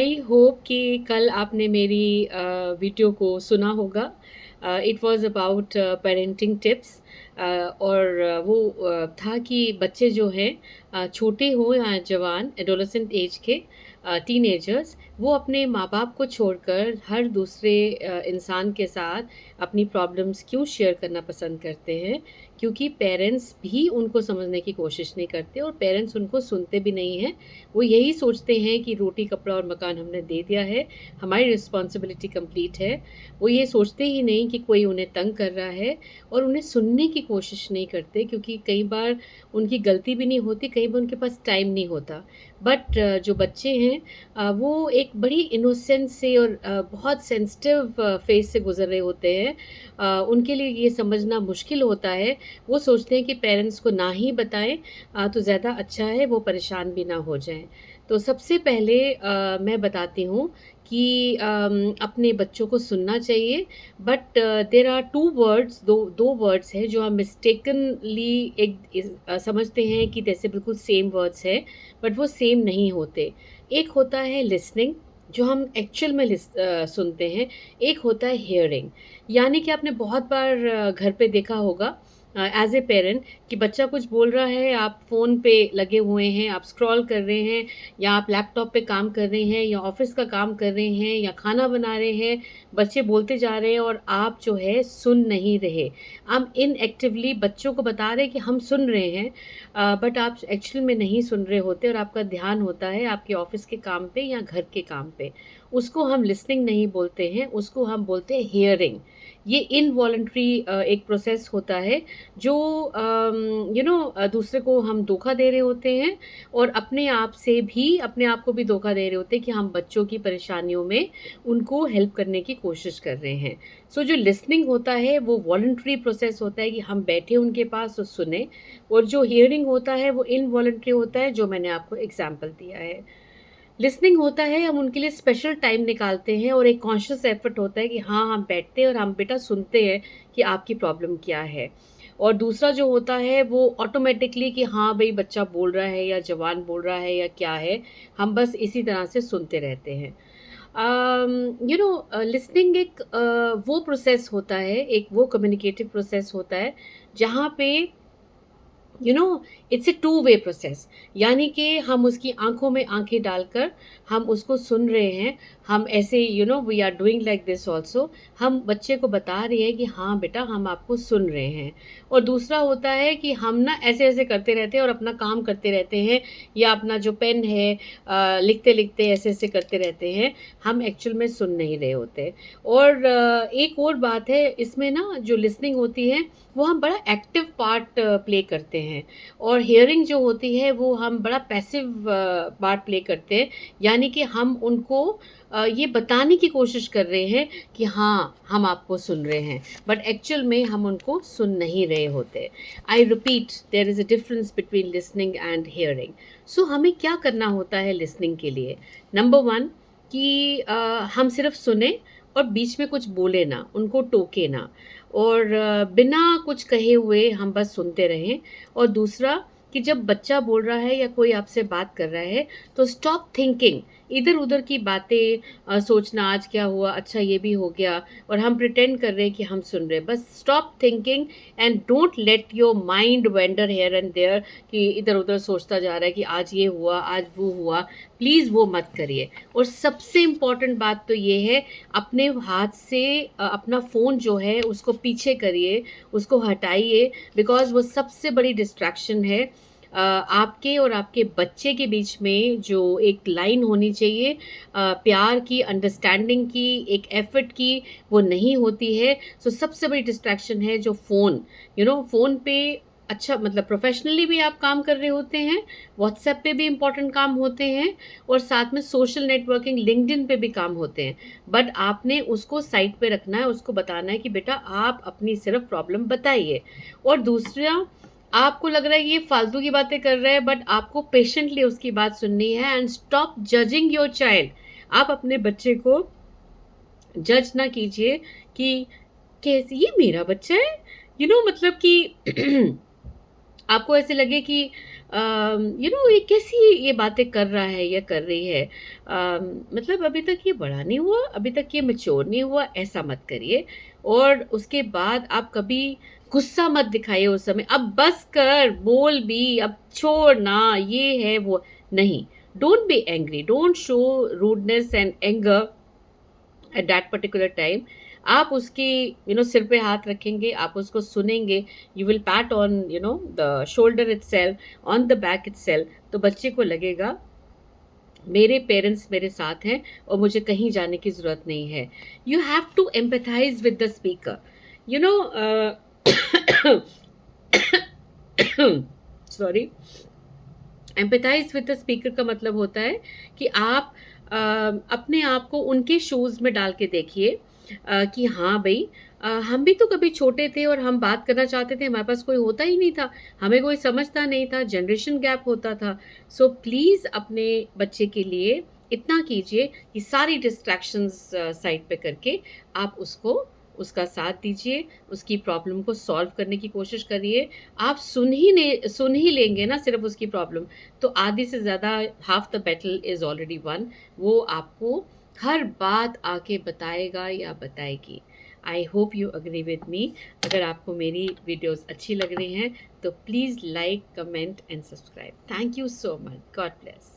I hope कि कल आपने मेरी वीडियो को सुना होगा। It was about parenting tips. और वो था कि बच्चे जो हैं, छोटे हों या जवान, एडोलेसेंट एज के, टीनेजर्स, वो अपने माँ बाप को छोड़कर हर दूसरे इंसान के साथ अपनी प्रॉब्लम्स क्यों शेयर करना पसंद करते हैं। क्योंकि पेरेंट्स भी उनको समझने की कोशिश नहीं करते और पेरेंट्स उनको सुनते भी नहीं हैं। वो यही सोचते हैं कि रोटी कपड़ा और मकान हमने दे दिया है, हमारी रिस्पॉन्सिबिलिटी कंप्लीट है। वो ये सोचते ही नहीं कि कोई उन्हें तंग कर रहा है और उन्हें सुनने की कोशिश नहीं करते, क्योंकि कई बार उनकी गलती भी नहीं होती, कई बार उनके पास टाइम नहीं होता। बट जो बच्चे हैं, वो एक बड़ी इनोसेंस से और बहुत सेंसिटिव फेज से गुजर रहे होते हैं। उनके लिए ये समझना मुश्किल होता है। वो सोचते हैं कि पेरेंट्स को ना ही बताएं तो ज़्यादा अच्छा है, वो परेशान भी ना हो जाएं। तो सबसे पहले मैं बताती हूँ कि अपने बच्चों को सुनना चाहिए। But there are two words, दो दो वर्ड्स हैं जो हम मिस्टेकनली समझते हैं कि जैसे बिल्कुल सेम वर्ड्स है, बट वो सेम नहीं होते। एक होता है लिसनिंग, जो हम एक्चुअल में सुनते हैं। एक होता है हियरिंग। यानी कि आपने बहुत बार घर पे देखा होगा एज ए पेरेंट कि बच्चा कुछ बोल रहा है, आप फ़ोन पे लगे हुए हैं, आप स्क्रॉल कर रहे हैं, या आप लैपटॉप पे काम कर रहे हैं, या ऑफिस का काम कर रहे हैं, या खाना बना रहे हैं। बच्चे बोलते जा रहे हैं और आप जो है सुन नहीं रहे। हम इनएक्टिवली बच्चों को बता रहे हैं कि हम सुन रहे हैं, बट आप एक्चुअल में नहीं सुन रहे होते और आपका ध्यान होता है आपके ऑफिस के काम पे या घर के काम पे। उसको हम लिसनिंग नहीं बोलते हैं, उसको हम बोलते हैं हियरिंग। ये इनवॉलेंट्री एक प्रोसेस होता है जो दूसरे को हम धोखा दे रहे होते हैं और अपने आप से भी, अपने आप को भी धोखा दे रहे होते हैं कि हम बच्चों की परेशानियों में उनको हेल्प करने की कोशिश कर रहे हैं। सो जो लिसनिंग होता है वो वॉलंटरी प्रोसेस होता है कि हम बैठे उनके पास और सुने। और जो हियरिंग होता है वो इनवॉलंटरी होता है, जो मैंने आपको एग्जाम्पल दिया है। लिसनिंग होता है हम उनके लिए स्पेशल टाइम निकालते हैं और एक कॉन्शियस एफर्ट होता है कि हाँ, हम बैठते हैं और हम बेटा सुनते हैं कि आपकी प्रॉब्लम क्या है। और दूसरा जो होता है वो ऑटोमेटिकली कि हाँ भाई, बच्चा बोल रहा है या जवान बोल रहा है या क्या है, हम बस इसी तरह से सुनते रहते हैं। लिसनिंग एक वो प्रोसेस होता है, एक वो कम्युनिकेटिव प्रोसेस होता है जहाँ पे it's a two way process. यानी कि हम उसकी आंखों में आंखें डालकर हम उसको सुन रहे हैं। हम ऐसे we are doing like this also. हम बच्चे को बता रहे हैं कि हाँ बेटा, हम आपको सुन रहे हैं। और दूसरा होता है कि हम ना ऐसे ऐसे करते रहते हैं और अपना काम करते रहते हैं, या अपना जो पेन है लिखते लिखते ऐसे ऐसे करते रहते हैं। हम एक्चुअल में सुन नहीं रहे होते। और एक और बात है इसमें ना, जो लिसनिंग होती है वो हम बड़ा एक्टिव पार्ट प्ले करते हैं, और हियरिंग जो होती है वो हम बड़ा पैसिव पार्ट प्ले करते हैं। यानी कि हम उनको ये बताने की कोशिश कर रहे हैं कि हाँ, हम आपको सुन रहे हैं, बट एक्चुअल में हम उनको सुन नहीं रहे होते। I repeat, there is a difference between listening and hearing. So हमें क्या करना होता है लिसनिंग के लिए? नंबर वन, कि हम सिर्फ सुने और बीच में कुछ बोले ना, उनको टोके ना, और बिना कुछ कहे हुए हम बस सुनते रहें। और दूसरा, कि जब बच्चा बोल रहा है या कोई आपसे बात कर रहा है तो स्टॉप थिंकिंग, इधर उधर की बातें सोचना, आज क्या हुआ, अच्छा ये भी हो गया, और हम प्रिटेंड कर रहे हैं कि हम सुन रहे हैं। बस stop thinking and don't let your mind wander here and there, कि इधर उधर सोचता जा रहा है कि आज ये हुआ, आज वो हुआ। प्लीज़ वो मत करिए। और सबसे इम्पॉर्टेंट बात तो ये है, अपने हाथ से अपना फ़ोन जो है उसको पीछे करिए, उसको हटाइए, बिकॉज़ वो सबसे बड़ी डिस्ट्रैक्शन है। आपके और आपके बच्चे के बीच में जो एक लाइन होनी चाहिए प्यार की, अंडरस्टैंडिंग की, एक एफर्ट की, वो नहीं होती है। सो सबसे बड़ी डिस्ट्रैक्शन है जो फ़ोन, फ़ोन पे अच्छा, मतलब प्रोफेशनली भी आप काम कर रहे होते हैं, व्हाट्सएप पे भी इम्पॉर्टेंट काम होते हैं, और साथ में सोशल नेटवर्किंग, लिंक्डइन पे भी काम होते हैं। बट आपने उसको साइड पे रखना है, उसको बताना है कि बेटा आप अपनी सिर्फ प्रॉब्लम बताइए। और दूसरा, आपको लग रहा है ये फालतू की बातें कर रहा है, बट आपको पेशेंटली उसकी बात सुननी है। And stop judging your child. आप अपने बच्चे को जज ना कीजिए कि कैसे ये मेरा बच्चा है, मतलब कि आपको ऐसे लगे कि ये कैसी ये बातें कर रहा है या कर रही है, मतलब अभी तक ये बड़ा नहीं हुआ, अभी तक ये मैच्योर नहीं हुआ, ऐसा मत करिए। और उसके बाद आप कभी गुस्सा मत दिखाइए उस समय, अब बस कर, बोल भी, अब छोड़ ना, ये है वो नहीं। Don't be angry, don't show rudeness and anger at that particular time. आप उसके सिर पे हाथ रखेंगे, आप उसको सुनेंगे, you will PAT on the shoulder itself, on the back itself, तो बच्चे को लगेगा मेरे पेरेंट्स मेरे साथ हैं और मुझे कहीं जाने की ज़रूरत नहीं है। You have to empathise with the speaker, you know sorry. Empathise with the speaker का मतलब होता है कि आप अपने आप को उनके शूज़ में डाल के देखिए, कि हाँ भाई, हम भी तो कभी छोटे थे और हम बात करना चाहते थे, हमारे पास कोई होता ही नहीं था, हमें कोई समझता नहीं था, जनरेशन गैप होता था। सो प्लीज़ अपने बच्चे के लिए इतना कीजिए कि सारी डिस्ट्रैक्शंस साइड पे करके आप उसको उसका साथ दीजिए, उसकी प्रॉब्लम को सॉल्व करने की कोशिश करिए। आप सुन ही लेंगे ना सिर्फ़ उसकी प्रॉब्लम, तो आधी से ज़्यादा, half the battle is already won. वो आपको हर बात आके बताएगा या बताएगी। I hope you agree with me. अगर आपको मेरी वीडियोज़ अच्छी लग रही हैं तो please like, comment and subscribe. Thank you so much. God bless.